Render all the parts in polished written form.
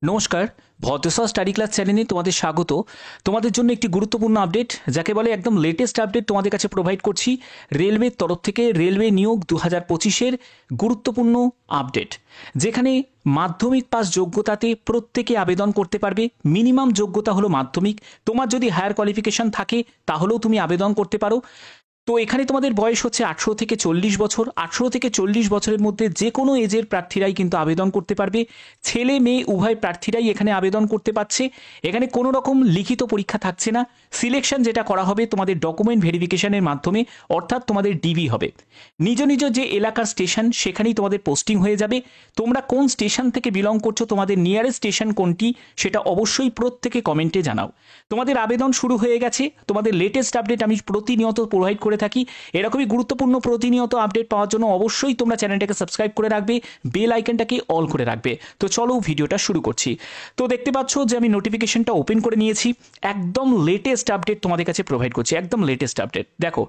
নমস্কার, ভদ্রসা study class চ্যানেলে তোমাদের স্বাগত। তোমাদের জন্য একটি গুরুত্বপূর্ণ আপডেট, যাকে বলে একদম লেটেস্ট আপডেট তোমাদের কাছে প্রোভাইড করছি রেলওয়ের তরফ থেকে। রেলওয়ে নিয়োগ 2025-এর গুরুত্বপূর্ণ আপডেট, যেখানে মাধ্যমিক পাস যোগ্যতাতে প্রত্যেকে আবেদন করতে পারবে। মিনিমাম যোগ্যতা হলো মাধ্যমিক। তোমার যদি হায়ার কোয়ালিফিকেশন থাকে তাহলেও তুমি আবেদন করতে পারো। তো এখানে তোমাদের বয়স হচ্ছে 18 থেকে 40 বছর। 18 থেকে 40 বছরের মধ্যে যে কোনো এজের প্রার্থীরাই কিন্তু আবেদন করতে পারবে। ছেলে মেয়ে উভয় প্রার্থীরাই এখানে আবেদন করতে পারছে। এখানে কোনো রকম লিখিত পরীক্ষা থাকছে না। সিলেকশন যেটা করা হবে তোমাদের ডকুমেন্ট ভেরিফিকেশনের মাধ্যমে, অর্থাৎ তোমাদের ডিবি হবে। নিজ নিজ যে এলাকার স্টেশন সেখানেই তোমাদের পোস্টিং হয়ে যাবে। তোমরা কোন স্টেশন থেকে বিলং করছো, তোমাদের নিয়ারেস্ট স্টেশন কোনটি, সেটা অবশ্যই প্রত্যেকে কমেন্টে জানাও। তোমাদের আবেদন শুরু হয়ে গেছে। তোমাদের লেটেস্ট আপডেট আমি প্রতিনিয়ত প্রোভাইড করে থাকি। এরকমই গুরুত্বপূর্ণ প্রতিনিয়ত আপডেট পাওয়ার জন্য অবশ্যই তোমরা চ্যানেলটাকে সাবস্ক্রাইব করে রাখবে, বেল আইকনটাকে অল করে রাখবে। তো চলো ভিডিওটা শুরু করছি। তো দেখতে পাচ্ছ যে আমি নোটিফিকেশনটা ওপেন করে নিয়েছি। একদম লেটেস্ট আপডেট তোমাদের কাছে প্রোভাইড করছি, একদম লেটেস্ট আপডেট। দেখো,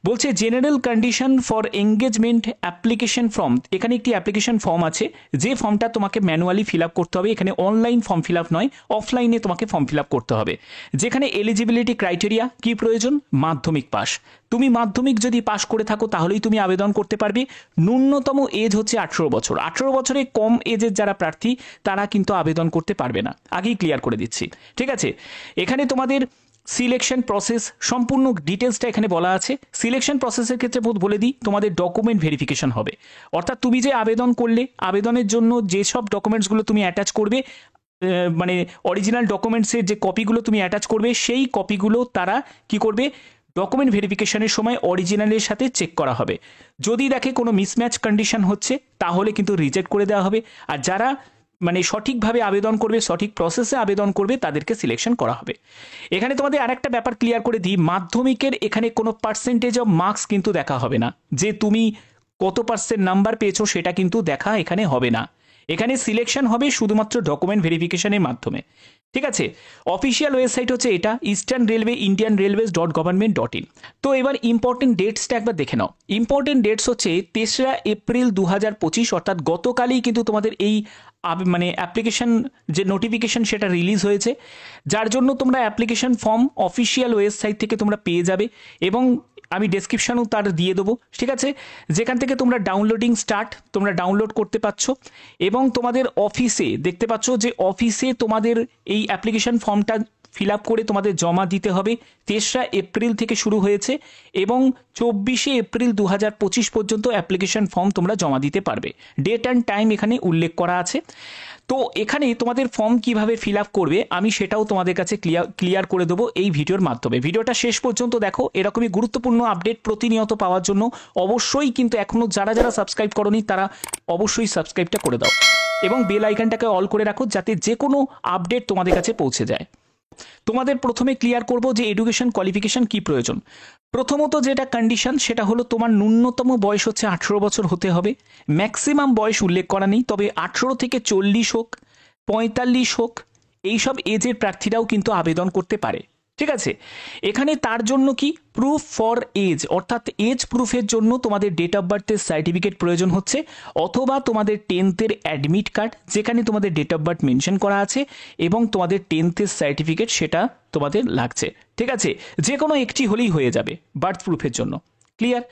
বলছে general condition for engagement application form. এখানে একটি অ্যাপ্লিকেশন ফর্ম আছে, যে ফর্মটা তোমাকে ম্যানুয়ালি ফিল আপ করতে হবে। এখানে অনলাইন ফর্ম ফিল আপ নয়, অফলাইনে তোমাকে ফর্ম ফিল আপ করতে হবে। যেখানে এলিজিবিলিটি ক্রাইটেরিয়া কি প্রয়োজন, মাধ্যমিক পাস। তুমি মাধ্যমিক যদি পাস করে থাকো তাহলেই তুমি আবেদন করতে পারবে। ন্যূনতম এজ হচ্ছে 18 বছর। 18 বছরের কম এজের যারা প্রার্থী তারা কিন্তু আবেদন করতে পারবে না, আগেই ক্লিয়ার করে দিচ্ছি। ঠিক আছে, এখানে তোমাদের সিলেকশন প্রসেস সম্পূর্ণ ডিটেলসটা এখানে বলা আছে। সিলেকশন প্রসেসের ক্ষেত্রে বলে দিই, তোমাদের ডকুমেন্ট ভেরিফিকেশন হবে। অর্থাৎ তুমি যে আবেদন করলে, আবেদনের জন্য যেসব ডকুমেন্টসগুলো তুমি অ্যাটাচ করবে, মানে অরিজিনাল ডকুমেন্টসের যে কপিগুলো তুমি অ্যাটাচ করবে, সেই কপিগুলো তারা কি করবে, ডকুমেন্ট ভেরিফিকেশনের সময় অরিজিনালের সাথে চেক করা হবে। যদি দেখে কোনো মিসম্যাচ কন্ডিশন হচ্ছে তাহলে কিন্তু রিজেক্ট করে দেওয়া হবে। আর যারা মানে সঠিকভাবে আবেদন করবে, সঠিক প্রসেসে আবেদন করবে, তাদেরকে সিলেকশন করা হবে। এখানে তোমাদের আরেকটা ব্যাপার ক্লিয়ার করে দিই, মাধ্যমিকের এখানে কোনো পার্সেন্টেজ অফ মার্কস কিন্তু দেখা হবে না। যে তুমি কত পার্সেন্ট নাম্বার পেয়েছো সেটা কিন্তু দেখা এখানে হবে না। এখানে সিলেকশন হবে শুধুমাত্র ডকুমেন্ট ভেরিফিকেশনের মাধ্যমে। ঠিক আছে, অফিসিয়াল ওয়েবসাইট হচ্ছে এটা, eastern railway Indian railways .gov.in। তো এবার ইম্পর্টেন্ট ডেটসটা একবার দেখে নাও। ইম্পর্টেন্ট ডেটস হচ্ছে 3রা এপ্রিল 2025, অর্থাৎ গতকালই কিন্তু তোমাদের এই মানে অ্যাপ্লিকেশন যে নোটিফিকেশন সেটা রিলিজ হয়েছে, যার জন্য তোমরা অ্যাপ্লিকেশন ফর্ম অফিসিয়াল ওয়েবসাইট থেকে তোমরা পেয়ে যাবে, এবং আমি ডেসক্রিপশানও তার দিয়ে দেবো। ঠিক আছে, যেখান থেকে তোমরা ডাউনলোডিং স্টার্ট, তোমরা ডাউনলোড করতে পারছো। এবং তোমাদের অফিসে দেখতে পাচ্ছ যে অফিসে তোমাদের এই অ্যাপ্লিকেশন ফর্মটা ফিল আপ করে তোমাদের জমা দিতে হবে। 3রা এপ্রিল থেকে শুরু হয়েছে এবং 24শে এপ্রিল 2025 পর্যন্ত অ্যাপ্লিকেশন ফর্ম তোমরা জমা দিতে পারবে। ডেট অ্যান্ড টাইম এখানে উল্লেখ করা আছে। তো এখানে তোমাদের ফর্ম কিভাবে ফিল আপ করবে আমি সেটাও তোমাদের কাছে ক্লিয়ার করে দেবো এই ভিডিওর মাধ্যমে। ভিডিওটা শেষ পর্যন্ত দেখো। এরকমই গুরুত্বপূর্ণ আপডেট প্রতিনিয়ত পাওয়ার জন্য অবশ্যই কিন্তু এখনও যারা যারা সাবস্ক্রাইব করোনি তারা অবশ্যই সাবস্ক্রাইবটা করে দাও, এবং বেল আইকনটাকে অল করে রাখো, যাতে যে কোনো আপডেট তোমাদের কাছে পৌঁছে যায়। তোমাদের প্রথমে ক্লিয়ার করব যে এডুকেশন কোয়ালিফিকেশন কি প্রয়োজন। প্রথমত যেটা কন্ডিশন সেটা হলো তোমার ন্যূনতম বয়স হচ্ছে 18 বছর হতে হবে। ম্যাক্সিমাম বয়স উল্লেখ করা নেই, তবে 18 থেকে 40 হোক, 45 হোক, এইসব এজের প্রার্থীরাও কিন্তু আবেদন করতে পারে। ঠিক আছে, এখানে তার জন্য কি প্রুফ ফর এজ, অর্থাৎ এজ প্রুফের জন্য তোমাদের ডেট অফ বার্থের সার্টিফিকেট প্রয়োজন হচ্ছে, অথবা তোমাদের 10th অ্যাডমিট কার্ড যেখানে তোমাদের ডেট অফ বার্থ মেনশন করা আছে, এবং তোমাদের 10th সার্টিফিকেট সেটা তোমাদের লাগছে। ঠিক আছে, যে কোনো একটি হলেই হয়ে যাবে বার্থ প্রুফের জন্য। ক্লিয়ার?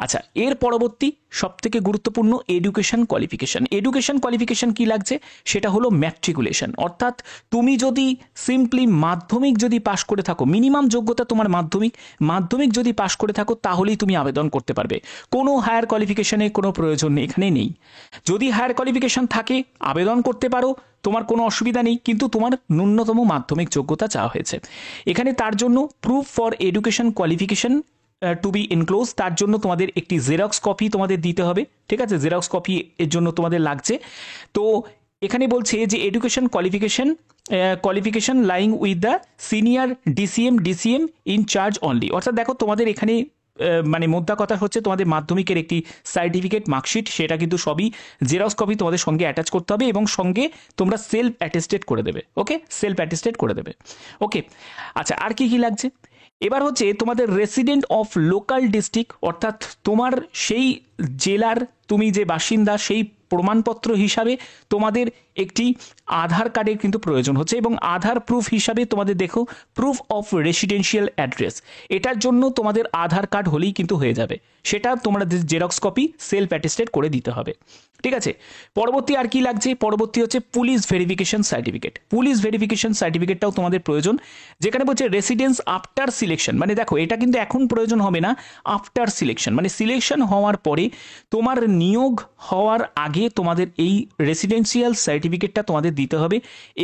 আচ্ছা, এর পরবর্তী সবথেকে গুরুত্বপূর্ণ এডুকেশন কোয়ালিফিকেশন। এডুকেশন কোয়ালিফিকেশন কি লাগছে, সেটা হলো ম্যাট্রিকুলেশন। অর্থাৎ তুমি যদি সিম্পলি মাধ্যমিক যদি পাশ করে থাকো, মিনিমাম যোগ্যতা তোমার মাধ্যমিক যদি পাশ করে থাকো তাহলেই তুমি আবেদন করতে পারবে। কোনো হায়ার কোয়ালিফিকেশনে কোনো প্রয়োজন এখানে নেই। যদি হায়ার কোয়ালিফিকেশন থাকে আবেদন করতে পারো, তোমার কোনো অসুবিধা নেই, কিন্তু তোমার ন্যূনতম মাধ্যমিক যোগ্যতা চাওয়া হয়েছে এখানে। তার জন্য proof for education qualification to be enclose, তার জন্য তোমাদের একটি জেরক্স কপি তোমাদের দিতে হবে। ঠিক আছে, জেরক্স কপি এর জন্য তোমাদের লাগছে। তো এখানে বলছে যে education qualification lying with the senior DCM in charge only. অর্থাৎ দেখো, তোমাদের এখানে মানে মোদ্দা কথা হচ্ছে তোমাদের মাধ্যমিকের একটি সার্টিফিকেট, মার্কশিট, সেটা কিন্তু সবই জেরক্স কপি তোমাদের সঙ্গে অ্যাটাচ করতে হবে, এবং সঙ্গে তোমরা সেলফ অ্যাটেস্টেড করে দেবে। ওকে, সেলফ অ্যাটেস্টেড করে দেবে। ওকে, আচ্ছা, আর কি কি লাগছে এবার হচ্ছে তোমাদের রেসিডেন্ট অফ লোকাল ডিস্ট্রিক্ট, অর্থাৎ তোমার সেই জেলার তুমি যে বাসিন্দা সেই প্রমাণপত্র হিসাবে তোমাদের একটি আধার কার্ডের কিন্তু প্রয়োজন হচ্ছে, এবং আধার প্রুফ হিসাবে তোমাদের দেখো প্রুফ অফ রেসিডেন্সিয়াল অ্যাড্রেস, এটার জন্য তোমাদের আধার কার্ড হলেই কিন্তু হয়ে যাবে, সেটা তোমরা জেরক্স কপি সেলফ অ্যাটেস্টেড করে দিতে হবে। ঠিক আছে, পরবর্তী আর কি লাগছে, পরবর্তী হচ্ছে police verification certificate. Police verification সার্টিফিকেটটাও তোমাদের প্রয়োজন, যেখানে বলছে রেসিডেন্স আফটার সিলেকশন, মানে দেখো এটা কিন্তু এখন প্রয়োজন হবে না, আফটার সিলেকশন মানে সিলেকশন হওয়ার পরে তোমার নিয়োগ হওয়ার আগে তোমাদের এই রেসিডেন্সিয়াল সার্টিফিকেটটা তোমাদের দিতে হবে,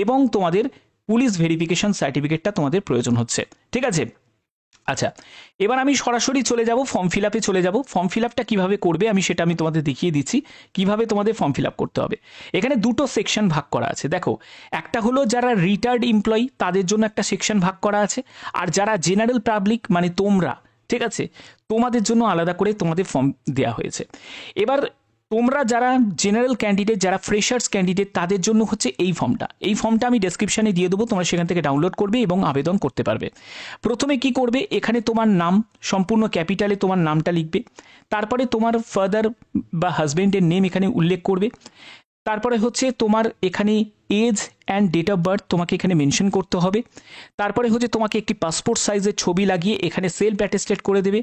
এবং তোমাদের পুলিশ ভেরিফিকেশন সার্টিফিকেটটা তোমাদের প্রয়োজন হচ্ছে। ঠিক আছে, আচ্ছা এবার আমি সরাসরি চলে যাব ফর্ম ফিল আপে চলে যাব। ফর্ম ফিল আপটা কীভাবে করবে আমি সেটা আমি তোমাদের দেখিয়ে দিচ্ছি কিভাবে তোমাদের ফর্ম ফিল আপ করতে হবে। এখানে দুটো সেকশন ভাগ করা আছে, দেখো একটা হলো যারা রিটায়ার্ড এমপ্লয়ি তাদের জন্য একটা সেকশন ভাগ করা আছে, আর যারা জেনারেল পাবলিক মানে তোমরা, ঠিক আছে, তোমাদের জন্য আলাদা করে তোমাদের ফর্ম দেওয়া হয়েছে। এবার তোমরা যারা জেনারেল ক্যান্ডিডেট, যারা ফ্রেশার্স ক্যান্ডিডেট, তাদের জন্য হচ্ছে এই ফর্মটা আমি ডেসক্রিপশানে দিয়ে দেবো, তোমরা সেখান থেকে ডাউনলোড করবে এবং আবেদন করতে পারবে। প্রথমে কি করবে, এখানে তোমার নাম সম্পূর্ণ ক্যাপিটালে তোমার নামটা লিখবে, তারপরে তোমার ফাদার বা হাজব্যান্ডের নেম এখানে উল্লেখ করবে, তারপরে হচ্ছে তোমার এখানে age and date of birth তোমাকে এখানে মেনশন করতে হবে, তারপরে হচ্ছে তোমাকে একটি পাসপোর্ট সাইজের ছবি লাগিয়ে এখানে সেলফ অ্যাটেস্টেড করে দেবে।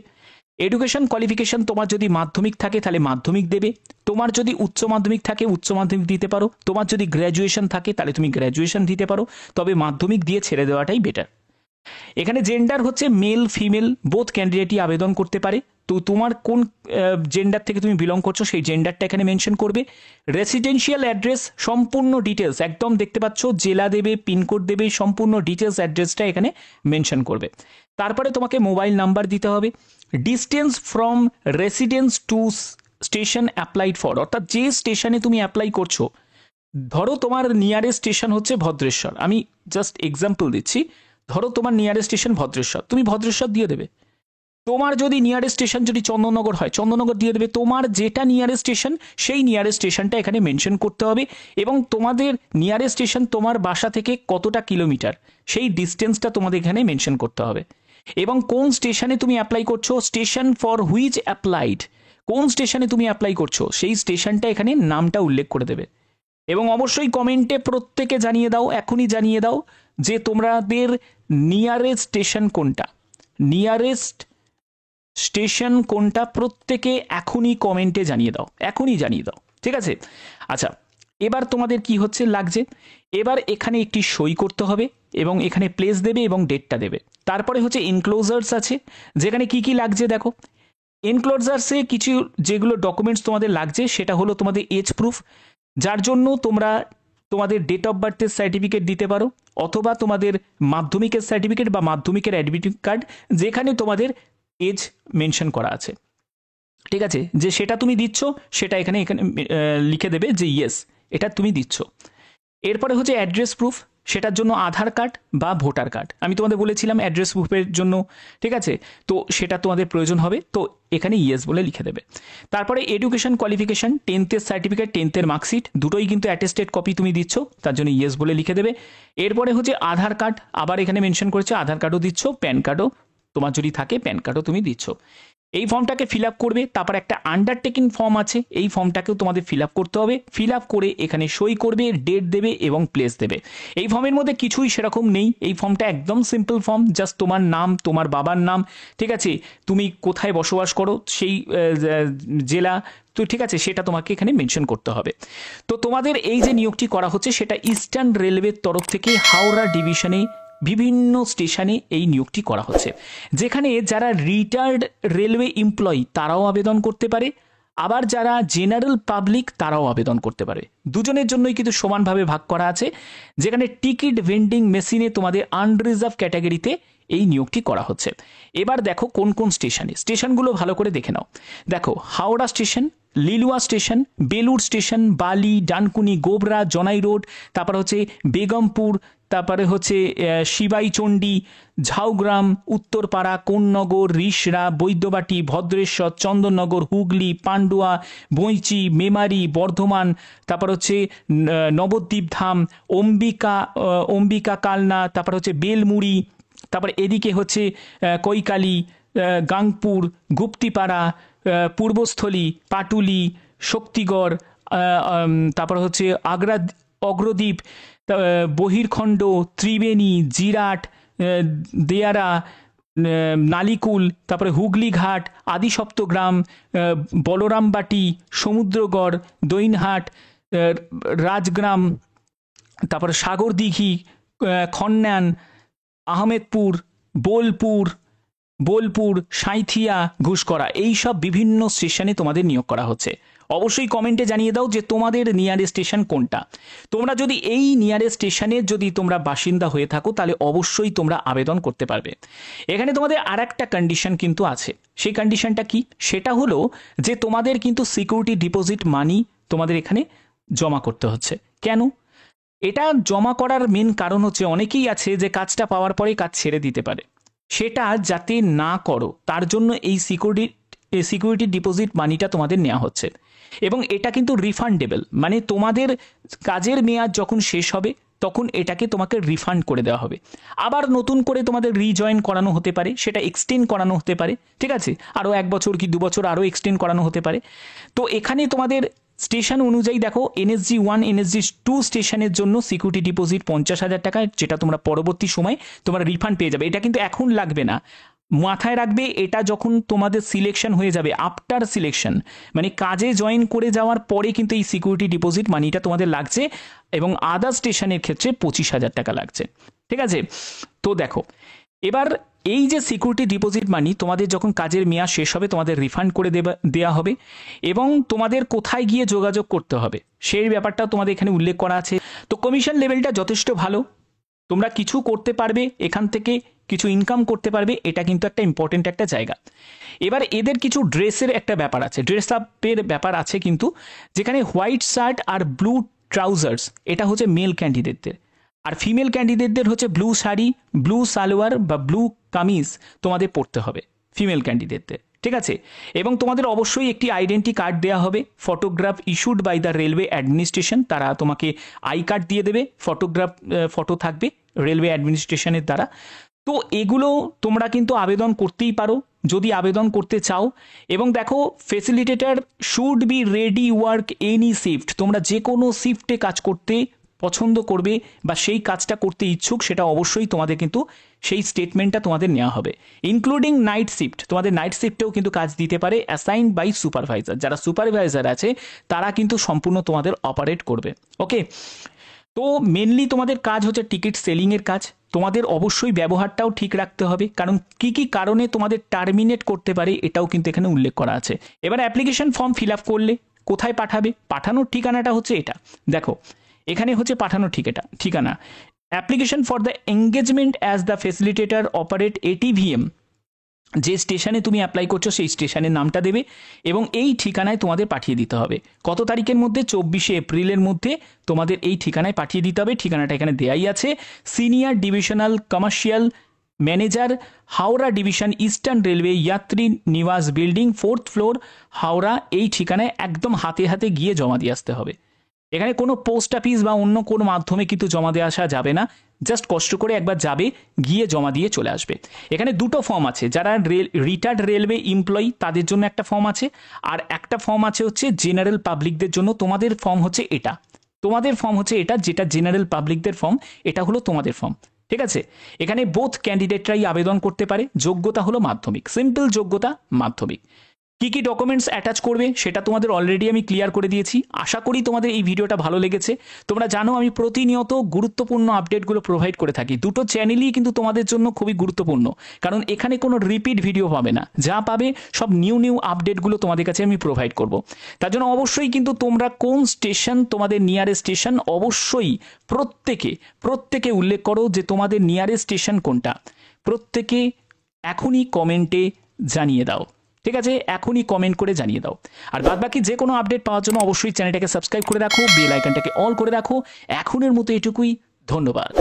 এডুকেশন কোয়ালিফিকেশন তোমার যদি মাধ্যমিক থাকে তাহলে মাধ্যমিক দেবে, তোমার যদি উচ্চ মাধ্যমিক থাকে উচ্চ মাধ্যমিক দিতে পারো, তোমার যদি গ্র্যাজুয়েশন থাকে তাহলে তুমি গ্র্যাজুয়েশন দিতে পারো, তবে মাধ্যমিক দিয়ে ছেড়ে দেওয়াটাই বেটার। এখানে জেন্ডার হচ্ছে মেল ফিমেল বোথ ক্যান্ডিডেটই আবেদন করতে পারে, তো তোমার কোন জেন্ডার থেকে তুমি বিলং করছো সেই জেন্ডারটা এখানে মেনশন করবে। রেসিডেন্সিয়াল অ্যাড্রেস সম্পূর্ণ ডিটেলস একদম দেখতে পাচ্ছ, জেলা দেবে, পিনকোড দেবে, সম্পূর্ণ ডিটেলস অ্যাড্রেসটা এখানে মেনশন করবে। তারপরে তোমাকে মোবাইল নাম্বার দিতে হবে। Distance from residence two station applied for, অর্থাৎ যে স্টেশনে তুমি অ্যাপ্লাই করছো, ধরো তোমার নিয়ারেস্ট স্টেশন হচ্ছে ভদ্রেশ্বর, আমি জাস্ট এক্সাম্পল দিচ্ছি, ধরো তোমার নিয়ারেস্ট স্টেশন ভদ্রেশ্বর, তুমি ভদ্রেশ্বর দিয়ে দেবে। তোমার যদি নিয়ারেস্ট স্টেশন যদি চন্দননগর হয় চন্দননগর দিয়ে দেবে, তোমার যেটা নিয়ারেস্ট স্টেশন সেই নিয়ারেস্ট স্টেশনটা এখানে মেনশন করতে হবে, এবং তোমাদের নিয়ারেস্ট স্টেশন তোমার বাসা থেকে কতটা কিলোমিটার সেই ডিস্টেন্সটা তোমাদের এখানে মেনশন করতে হবে, এবং কোন স্টেশনে তুমি অ্যাপ্লাই করছো, স্টেশন ফর হুইচ অ্যাপ্লাইড, কোন স্টেশনে তুমি অ্যাপ্লাই করছো সেই স্টেশনটা এখানে নামটা উল্লেখ করে দেবে। এবং অবশ্যই কমেন্টে প্রত্যেকে জানিয়ে দাও, এখনই জানিয়ে দাও যে তোমাদের নিয়ারেস্ট স্টেশন কোনটা, নিয়ারেস্ট স্টেশন কোনটা, প্রত্যেকে এখনই কমেন্টে জানিয়ে দাও, এখনই জানিয়ে দাও। ঠিক আছে, আচ্ছা এবার তোমাদের কি হচ্ছে লাগছে, এবার এখানে একটি সই করতে হবে এবং এখানে প্লেস দেবে এবং ডেটটা দেবে। তারপরে হচ্ছে এনক্লোজার্স আছে, যেখানে কি কি লাগছে দেখো। এনক্লোজার্সে কিছু যেগুলো ডকুমেন্টস তোমাদের লাগছে সেটা হলো তোমাদের এজ প্রুফ, যার জন্য তোমরা তোমাদের ডেট অফ বার্থের সার্টিফিকেট দিতে পারো, অথবা তোমাদের মাধ্যমিকের সার্টিফিকেট বা মাধ্যমিকের অ্যাডমিট কার্ড যেখানে তোমাদের এজ মেনশন করা আছে। ঠিক আছে, যে সেটা তুমি দিচ্ছ সেটা এখানে লিখে দেবে যে ইয়েস এটা তুমি দিচ্ছ। এরপরে হচ্ছে অ্যাড্রেস প্রুফ, সেটার জন্য আধার কার্ড বা ভোটার কার্ড, আমি তোমাদের বলেছিলাম অ্যাড্রেস প্রুফের জন্য, ঠিক আছে, তো সেটা তোমাদের প্রয়োজন হবে, তো এখানে ইয়েস বলে লিখে দেবে। তারপরে education qualification, 10th certificate, 10th marksheet দুটোই কিন্তু অ্যাটেস্টেড কপি তুমি দিচ্ছ, তার জন্য ইয়েস বলে লিখে দেবে। এরপরে হচ্ছে আধার কার্ড, আবার এখানে মেনশন করেছে আধার কার্ডও দিচ্ছ, প্যান কার্ডও তোমার যদি থাকে প্যান কার্ডও তুমি দিচ্ছ। এই ফর্মটাকে ফিল আপ করবে, তারপর একটা আন্ডারটেকিং ফর্ম আছে, এই ফর্মটাকেও তোমাদের ফিল আপ করতে হবে, ফিল আপ করে এখানে সই করবে, ডেট দেবে এবং প্লেস দেবে। এই ফর্মের মধ্যে কিছুই সেরকম নেই, এই ফর্মটা একদম সিম্পল ফর্ম, জাস্ট তোমার নাম, তোমার বাবার নাম, ঠিক আছে, তুমি কোথায় বসবাস করো সেই জেলা, তো ঠিক আছে সেটা তোমাকে এখানে মেনশন করতে হবে। তো তোমাদের এই যে নিয়োগটি করা হচ্ছে সেটা ইস্টার্ন রেলওয়ের তরফ থেকে হাওড়া ডিভিশনে বিভিন্ন স্টেশনে এই নিয়োগটি করা হচ্ছে, যেখানে যারা রিটায়ার্ড রেলওয়ে এমপ্লয়ি তারাও আবেদন করতে পারে, আবার যারা জেনারেল পাবলিক তারাও আবেদন করতে পারে, দুজনের জন্যই কিন্তু সমানভাবে ভাগ করা আছে। যেখানে টিকিট ভেন্ডিং মেশিনে তোমাদের আনরিজার্ভ ক্যাটাগরিতে এই নিয়োগটি করা হচ্ছে। এবার দেখো কোন কোন স্টেশনগুলো ভালো করে দেখে নাও। দেখো Howrah station, Liluah station, Belur station, বালি, ডানকুনি, গোবরা, জনাই রোড, তারপর হচ্ছে বেগমপুর, তারপরে হচ্ছে শিবাইচণ্ডী, ঝাউগ্রাম, উত্তরপাড়া, কোন্নগর, রিষড়া, বৈদ্যবাটি, ভদ্রেশ্বর, চন্দননগর, হুগলি, পান্ডুয়া, বৈঁচি, মেমারি, বর্ধমান, তারপর হচ্ছে নবদ্বীপ ধাম, অম্বিকা কালনা, তারপর হচ্ছে বেলমুড়ি, তারপর এদিকে হচ্ছে কৈকালি, গাংপুর, গুপ্তিপাড়া, পূর্বস্থলী, পাটুলি, শক্তিগড়, তারপর হচ্ছে আগ্রা অগ্রদ্বীপ, বহিরখণ্ড, ত্রিবেণী, জিরাট, দেয়ারা, নালিকুল, তারপরে হুগলি ঘাট, আদিসপ্তগ্রাম, বলরামবাটি, সমুদ্রগড়, দৈনহাট, রাজগ্রাম, তারপরে সাগরদিঘি, খন্নান, আহমেদপুর, বোলপুর, সাঁইথিয়া, ঘুষকরা, এই সব বিভিন্ন স্টেশনে তোমাদের নিয়োগ করা হচ্ছে। অবশ্যই কমেন্টে জানিয়ে দাও যে তোমাদের নিয়ারেস্ট স্টেশন কোনটা। তোমরা যদি এই নিয়ারেস্ট স্টেশনের যদি তোমরা বাসিন্দা হয়ে থাকো তাহলে অবশ্যই তোমরা আবেদন করতে পারবে। এখানে তোমাদের আর একটা কন্ডিশন কিন্তু আছে। সেই কন্ডিশনটা কি? সেটা হলো যে তোমাদের কিন্তু সিকিউরিটি ডিপোজিট মানি তোমাদের এখানে জমা করতে হচ্ছে। কেন? এটা জমা করার মেন কারণ হচ্ছে অনেকেই আছে যে কাজটা পাওয়ার পরে কাজ ছেড়ে দিতে পারে। সেটা যাতে না করো তার জন্য এই সিকিউরিটি ডিপোজিট মানিটা তোমাদের নেওয়া হচ্ছে, এবং এটা কিন্তু রিফান্ডেবল, মানে তোমাদের কাজের মেয়াদ যখন শেষ হবে তখন এটাকে তোমাকে রিফান্ড করে দেওয়া হবে। আবার নতুন করে তোমাদের রিজয়েন করানো হতে পারে, সেটা এক্সটেন্ড করানো হতে পারে, ঠিক আছে, আরও 1 বছর কি 2 বছর আরও এক্সটেন্ড করানো হতে পারে। তো এখানে তোমাদের স্টেশন অনুযায়ী দেখো, NSG 1 NSG 2 স্টেশনের জন্য সিকিউরিটি ডিপোজিট 50,000 টাকা, যেটা তোমরা পরবর্তী সময় তোমরা রিফান্ড পেয়ে যাবে। এটা কিন্তু এখন লাগবে না, মাথায় রাখবে এটা যখন তোমাদের সিলেকশন হয়ে যাবে, আফটার সিলেকশন মানে কাজে জয়েন করে যাওয়ার পরে কিন্তু এই সিকিউরিটি ডিপোজিট মানিটা তোমাদের লাগছে, এবং আদার স্টেশনের ক্ষেত্রে 25,000 টাকা লাগছে, ঠিক আছে। তো দেখো এবার এই যে সিকিউরিটি ডিপোজিট মানি তোমাদের যখন কাজের মেয়াদ শেষ হবে তোমাদের রিফান্ড করে দেওয়া হবে, এবং তোমাদের কোথায় গিয়ে যোগাযোগ করতে হবে সেই ব্যাপারটা তোমাদের এখানে উল্লেখ করা আছে। তো কমিশন লেভেলটা যথেষ্ট ভালো, তোমরা কিছু করতে পারবে, এখান থেকে কিছু ইনকাম করতে পারবে, এটা কিন্তু একটা ইম্পর্টেন্ট একটা জায়গা। এবার এদের কিছু ড্রেসের একটা ব্যাপার আছে, ড্রেস আপের ব্যাপার আছে কিন্তু, যেখানে হোয়াইট শার্ট আর ব্লু ট্রাউজার্স এটা হচ্ছে মেল ক্যান্ডিডেটদের, আর ফিমেল ক্যান্ডিডেটদের হচ্ছে ব্লু শাড়ি, ব্লু সালোয়ার বা ব্লু কামিজ তোমাদের পরতে হবে ফিমেল ক্যান্ডিডেটদের, ঠিক আছে। এবং তোমাদের অবশ্যই একটি আইডেন্টি কার্ড দেওয়া হবে, photograph issued by the railway administration, তারা তোমাকে আই কার্ড দিয়ে দেবে, ফটো থাকবে রেলওয়ে অ্যাডমিনিস্ট্রেশনের দ্বারা। তো এগুলো তোমরা কিন্তু আবেদন করতেই পারো যদি আবেদন করতে চাও। এবং দেখো, facilitator should be ready work any shift, তোমরা যে কোনো শিফটে কাজ করতে পছন্দ করবে বা সেই কাজটা করতে ইচ্ছুক, সেটা অবশ্যই তোমাদের কিন্তু সেই স্টেটমেন্টটা তোমাদের নেওয়া হবে, ইনক্লুডিং নাইট শিফট, তোমাদের নাইট শিফটেও কিন্তু কাজ দিতে পারে, অ্যাসাইন্ড বাই সুপারভাইজার, যারা সুপারভাইজার আছে তারা কিন্তু সম্পূর্ণ তোমাদের অপারেট করবে, ওকে। তো মেনলি তোমাদের কাজ হচ্ছে টিকিট সেলিংয়ের কাজ, তোমাদের অবশ্যই ব্যবহারটাও ঠিক রাখতে হবে, কারণ কি কি কারণে তোমাদের টার্মিনেট করতে পারে এটাও কিন্তু এখানে উল্লেখ করা আছে। এবার অ্যাপ্লিকেশন ফর্ম ফিল আপ করলে কোথায় পাঠাবে, পাঠানোর ঠিকানাটা হচ্ছে এটা, দেখো এখানে হচ্ছে পাঠানোর ঠিকানা, application for the engagement as the facilitator operate ATVM, যে স্টেশনে তুমি অ্যাপ্লাই করছো সেই স্টেশনের নামটা দেবে এবং এই ঠিকানায় তোমাদের পাঠিয়ে দিতে হবে। কত তারিখের মধ্যে? 24শে এপ্রিলের মধ্যে তোমাদের এই ঠিকানায় পাঠিয়ে দিতে হবে। ঠিকানাটা এখানে দেয়াই আছে, senior divisional commercial manager, Howrah division, eastern railway, যাত্রী নিবাস বিল্ডিং, 4th ফ্লোর, হাওড়া। এই ঠিকানায় একদম হাতে হাতে গিয়ে জমা দিয়ে আসতে হবে। এখানে কোনো পোস্ট অফিস বা অন্য কোনো মাধ্যমে কিন্তু জমা দিয়ে আসা যাবে না, জাস্ট কষ্ট করে একবার যাবে, গিয়ে জমা দিয়ে চলে আসবে। এখানে দুটো ফর্ম আছে, যারা রিটায়ার্ড রেলওয়ে এমপ্লয়ি তাদের জন্য একটা ফর্ম আছে, আর একটা ফর্ম আছে হচ্ছে জেনারেল পাবলিকদের জন্য। তোমাদের ফর্ম হচ্ছে এটা, যেটা জেনারেল পাবলিকদের ফর্ম, এটা হলো তোমাদের ফর্ম, ঠিক আছে। এখানে বোথ ক্যান্ডিডেটরাই আবেদন করতে পারে। যোগ্যতা হলো মাধ্যমিক, সিম্পল যোগ্যতা মাধ্যমিক। কি কি ডকুমেন্টস অ্যাটাচ করবে সেটা তোমাদের অলরেডি আমি ক্লিয়ার করে দিয়েছি। আশা করি তোমাদের এই ভিডিওটা ভালো লেগেছে। তোমরা জানো আমি প্রতিনিয়ত গুরুত্বপূর্ণ আপডেটগুলো প্রোভাইড করে থাকি। দুটো চ্যানেলই কিন্তু তোমাদের জন্য খুবই গুরুত্বপূর্ণ, কারণ এখানে কোনো রিপিট ভিডিও পাবে না, যা পাবে সব নিউ আপডেটগুলো তোমাদের কাছে আমি প্রোভাইড করব। তার জন্য অবশ্যই কিন্তু তোমরা কোন স্টেশন তোমাদের নিয়ারেস্ট স্টেশন, অবশ্যই প্রত্যেকে উল্লেখ করো যে তোমাদের নিয়ারেস্ট স্টেশন কোনটা। প্রত্যেকে এখনই কমেন্টে জানিয়ে দাও, ঠিক আছে, এখনই কমেন্ট করে জানিয়ে দাও। আর বাদবাকি যে কোনো আপডেট পাওয়ার জন্য অবশ্যই চ্যানেলটাকে সাবস্ক্রাইব করে রাখো, বেল আইকনটাকে অল করে রাখো। এখনের মতো এটুকুই, ধন্যবাদ।